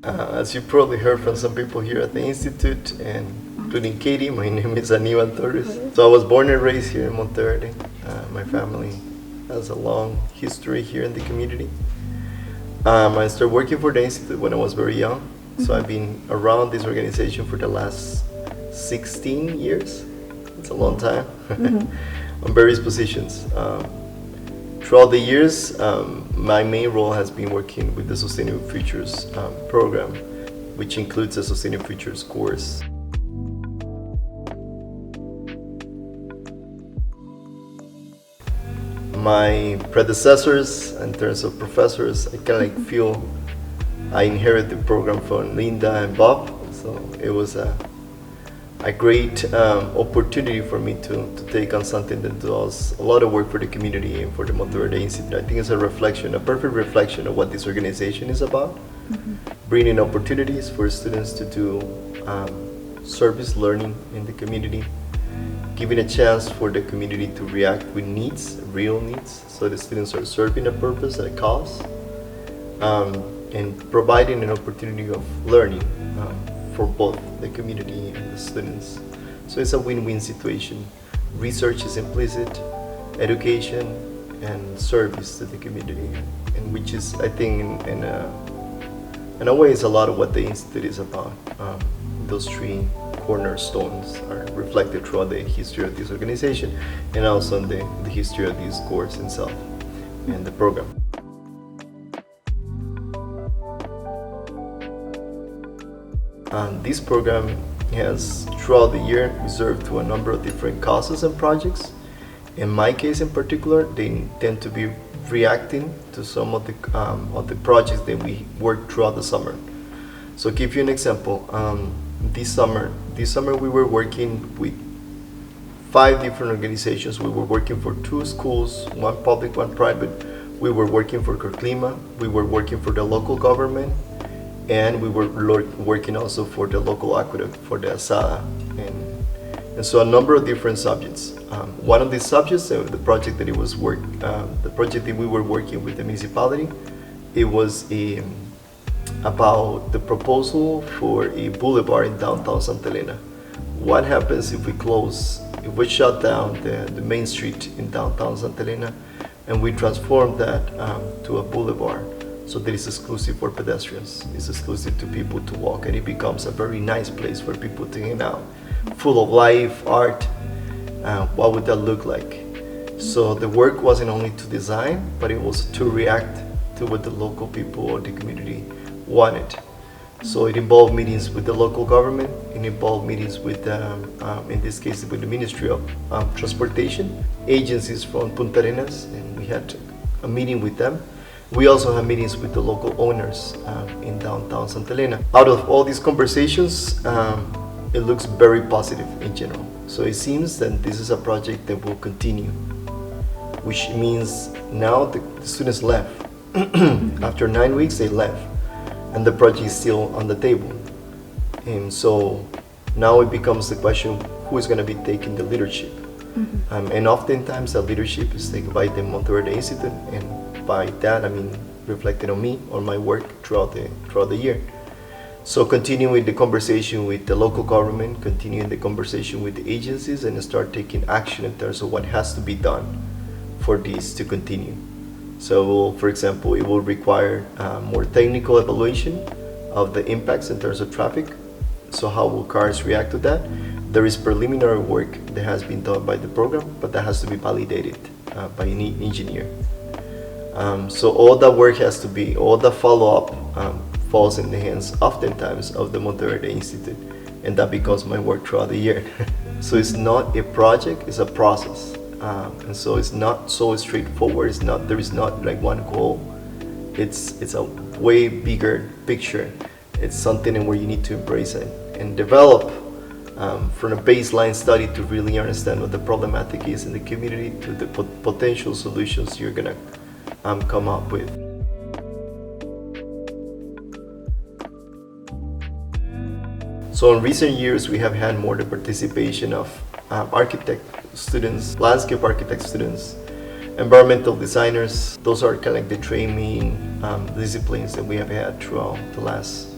As you probably heard from some people here at the Institute, and including Katie, my name is Aníbal Torres. So I was born and raised here in Monteverde. My family has a long history here in the community. I started working for the Institute when I was very young. So I've been around this organization for the last 16 years. It's a long time. On various positions. Throughout the years, my main role has been working with the Sustainable Futures program, which includes a Sustainable Futures course. My predecessors, in terms of professors, I kind of feel I inherited the program from Linda and Bob, so it was a great opportunity for me to take on something that does a lot of work for the community and for the Monteverde Institute. I think it's a perfect reflection of what this organization is about, bringing opportunities for students to do service learning in the community, giving a chance for the community to react with needs, real needs, so the students are serving a purpose, a cause, and providing an opportunity of learning for both the community and the students. So it's a win-win situation. Research is implicit, education, and service to the community, and which is, I think, in a way, is a lot of what the Institute is about. Those three cornerstones are reflected throughout the history of this organization, and also in the history of this course itself and the program. This program has, throughout the year, reserved to a number of different causes and projects. In my case in particular, they tend to be reacting to some of the projects that we worked throughout the summer. So to give you an example, this summer we were working with 5 different organizations. We were working for 2 schools, one public, one private. We were working for Clima, we were working for the local government, and we were working also for the local aqueduct, for the Asada, and so a number of different subjects. One of these subjects, the project that we were working with the municipality, it was about the proposal for a boulevard in downtown Santa Elena. What happens if we shut down the main street in downtown Santa Elena, and we transform that to a boulevard? So that is exclusive for pedestrians, it's exclusive to people to walk, and it becomes a very nice place for people to hang out, full of life, art. What would that look like? So the work wasn't only to design, but it was to react to what the local people or the community wanted. So it involved meetings with the local government, it involved meetings with, in this case, with the Ministry of Transportation, agencies from Punta Arenas, and we had a meeting with them. We also have meetings with the local owners in downtown Santa Elena. Out of all these conversations, it looks very positive in general. So it seems that this is a project that will continue, which means now the students left. After 9 weeks, they left, and the project is still on the table. And so now it becomes the question, who is going to be taking the leadership? And oftentimes the leadership is taken by the Monteverde Institute, and by that I mean reflected on me, on my work throughout the year. So continuing the conversation with the local government, continuing the conversation with the agencies, and start taking action in terms of what has to be done for this to continue. So for example, it will require more technical evaluation of the impacts in terms of traffic. So how will cars react to that? There is preliminary work that has been done by the program, but that has to be validated by an engineer. So all that work has to be, all the follow-up falls in the hands oftentimes of the Monteverde Institute, and that becomes my work throughout the year. So it's not a project, it's a process. And so it's not so straightforward, there is not like one goal. It's a way bigger picture. It's something where you need to embrace it and develop from a baseline study to really understand what the problematic is in the community to the potential solutions you're gonna come up with. So in recent years, we have had more the participation of architect students, landscape architect students, environmental designers. Those are kind of like the three main disciplines that we have had throughout the last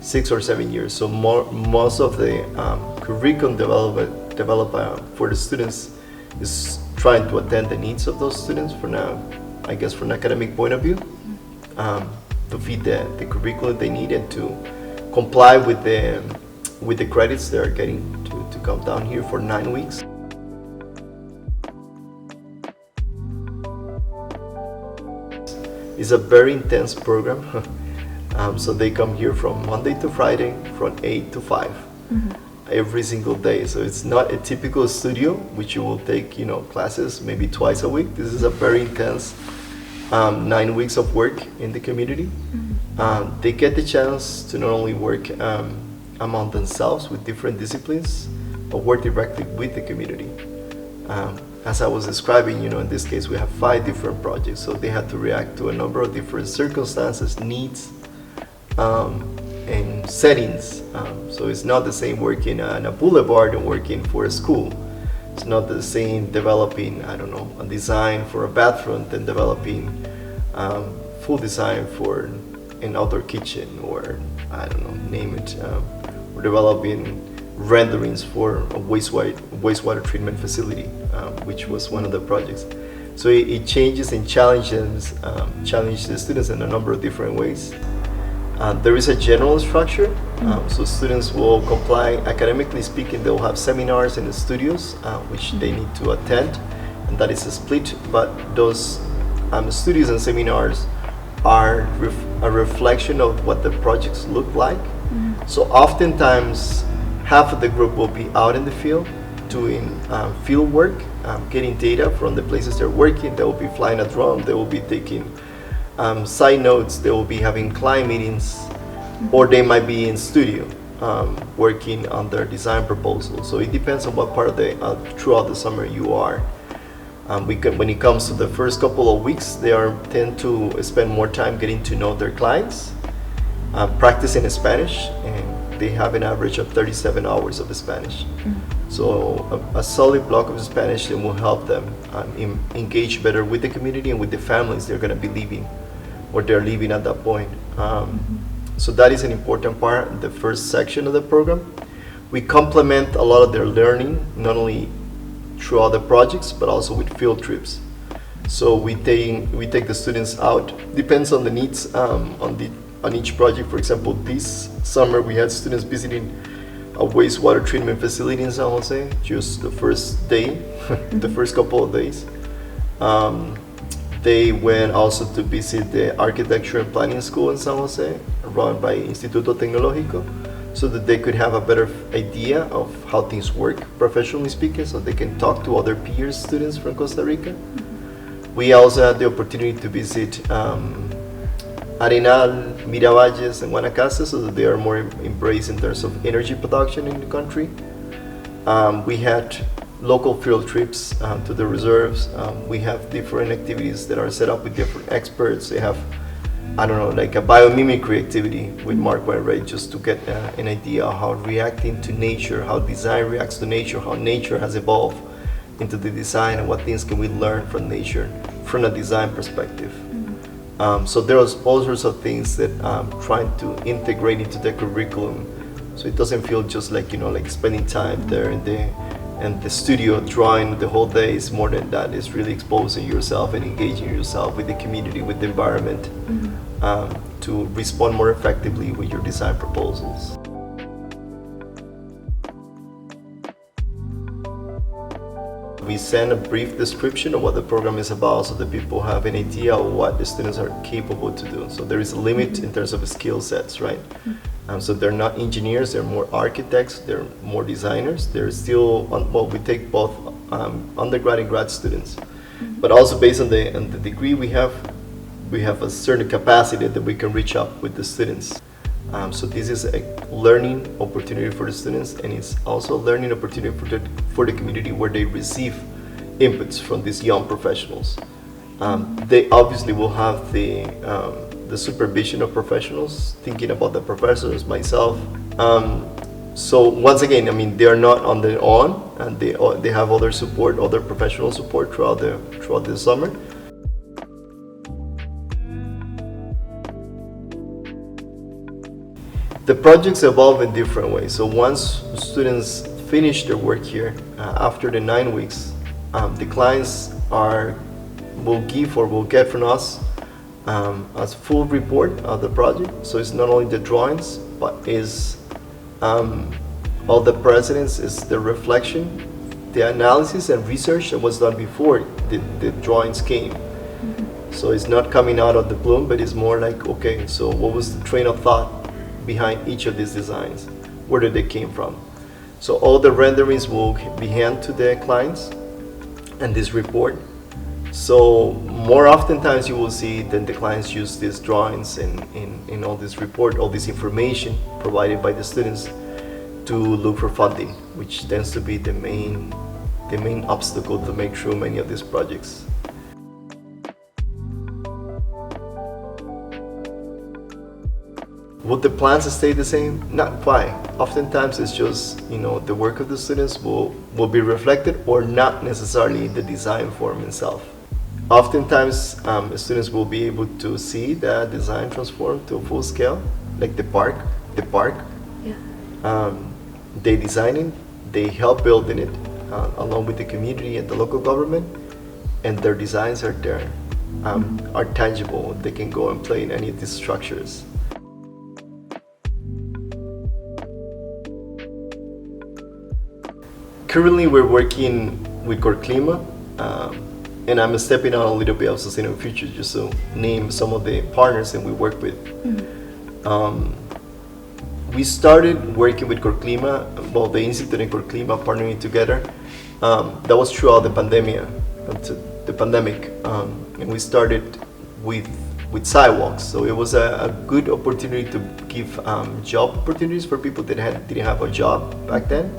6 or 7 years. So most of the curriculum developed for the students is trying to attend the needs of those students for now, I guess from an academic point of view, to feed the curriculum they need and to comply with the credits they are getting to come down here for 9 weeks. It's a very intense program. So they come here from Monday to Friday from 8 to 5 every single day. So it's not a typical studio, which you will take, classes maybe twice a week. This is a very intense 9 weeks of work in the community. They get the chance to not only work among themselves with different disciplines, but work directly with the community. As I was describing, in this case we have 5 different projects, so they had to react to a number of different circumstances, needs, and settings. So it's not the same working on a boulevard and working for a school. It's not the same developing, a design for a bathroom than developing full design for an outdoor kitchen, or name it, or developing renderings for a wastewater treatment facility, which was one of the projects. So it changes and challenges the students in a number of different ways. There is a general structure, so students will comply. Academically speaking, they'll have seminars in the studios, which they need to attend, and that is a split, but those studios and seminars are a reflection of what the projects look like. So oftentimes, half of the group will be out in the field doing field work, getting data from the places they're working. They will be flying a drone, they will be taking side notes, they will be having client meetings, or they might be in studio working on their design proposal. So it depends on what part of throughout the summer you are. When it comes to the first couple of weeks, they tend to spend more time getting to know their clients, practicing Spanish, and they have an average of 37 hours of Spanish. So a solid block of Spanish will help them engage better with the community and with the families they're going to be leaving, or they're leaving at that point. So that is an important part, the first section of the program. We complement a lot of their learning, not only through other projects, but also with field trips. So we take the students out, depends on the needs on each project. For example, this summer we had students visiting a wastewater treatment facility in San Jose, just the first day, the first couple of days. They went also to visit the architecture and planning school in San Jose, run by Instituto Tecnológico, so that they could have a better idea of how things work, professionally speaking, so they can talk to other peers, students from Costa Rica. We also had the opportunity to visit Arenal, Miravalles, and Guanacaste, so that they are more embraced in terms of energy production in the country. We had local field trips to the reserves. We have different activities that are set up with different experts. They have, like a biomimicry activity with Mark Wainwright, just to get an idea of how reacting to nature, how design reacts to nature, how nature has evolved into the design, and what things can we learn from nature from a design perspective. So there's all sorts of things that I'm trying to integrate into the curriculum, so it doesn't feel just like like spending time there in the studio drawing the whole day. Is more than that. It's really exposing yourself and engaging yourself with the community, with the environment, to respond more effectively with your design proposals. We send a brief description of what the program is about, so that people have an idea of what the students are capable to do. So there is a limit in terms of skill sets, right? So they're not engineers, they're more architects, they're more designers. They're still, we take both undergrad and grad students. But also based on the degree we have a certain capacity that we can reach out with the students. So this is a learning opportunity for the students, and it's also a learning opportunity for the community, where they receive inputs from these young professionals. They obviously will have the supervision of professionals, thinking about the professors, myself. So once again, they are not on their own, and they have other support, other professional support throughout the summer. The projects evolve in different ways. So once students finish their work here, after the 9 weeks, the clients will give or will get from us a full report of the project. So it's not only the drawings, but is all the precedents, is the reflection, the analysis and research that was done before the drawings came. So it's not coming out of the bloom, but it's more like, okay, so what was the train of thought behind each of these designs? Where did they came from? So all the renderings will be handed to the clients and this report. So more oftentimes you will see that the clients use these drawings in all this report, all this information provided by the students to look for funding, which tends to be the main obstacle to make through many of these projects. Would the plans stay the same? Not quite. Oftentimes it's just, the work of the students will be reflected or not necessarily in the design form itself. Oftentimes students will be able to see that design transform to a full scale, like the park. Yeah. They design it, they help building it along with the community and the local government, and their designs are there, are tangible. They can go and play in any of these structures. Currently, we're working with Corclima, and I'm stepping out a little bit of Sustainable Future just to name some of the partners that we work with. We started working with Corclima, the Institute and Corclima partnering together. That was throughout the pandemic, and we started with sidewalks. So it was a good opportunity to give job opportunities for people that didn't have a job back then,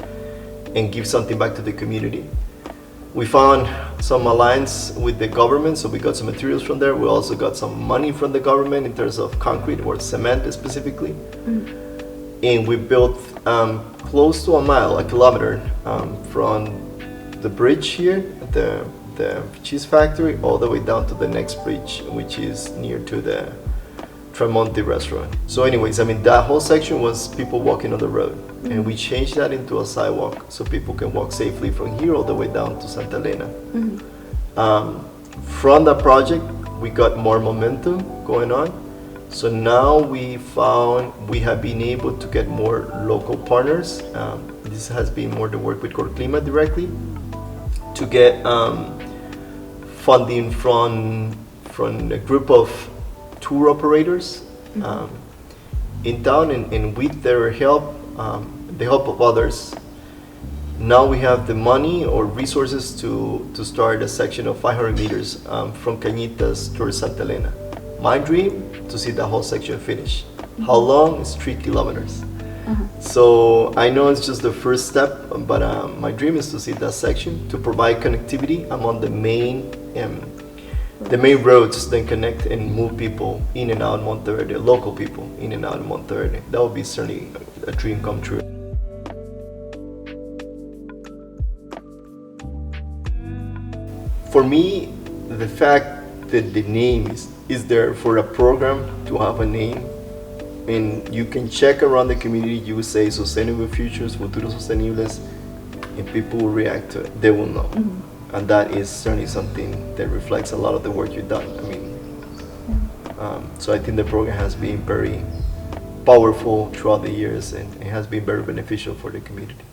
and give something back to the community. We found some alliance with the government, so we got some materials from there. We also got some money from the government in terms of concrete or cement specifically. And we built close to a kilometer, from the bridge here, the cheese factory, all the way down to the next bridge, which is near to the Tremonti restaurant. So anyways, that whole section was people walking on the road. And we changed that into a sidewalk so people can walk safely from here all the way down to Santa Elena. From that project, we got more momentum going on. So now we have been able to get more local partners. This has been more the work with Corclima directly to get funding from a group of tour operators in town, and with their help, the help of others, now we have the money or resources to start a section of 500 meters from Cañitas towards Santa Elena. My dream, to see the whole section finish. How long? It's 3 kilometers. So I know it's just the first step, but my dream is to see that section, to provide connectivity among the main roads that connect and move people in and out of Monteverde, local people in and out of Monteverde. That would be certainly a dream come true. For me, the fact that the name is there for a program to have a name, and you can check around the community, you would say Sustainable Futures, Futuros Sostenibles, and people will react to it. They will know. And that is certainly something that reflects a lot of the work you've done. So I think the program has been very powerful throughout the years, and it has been very beneficial for the community.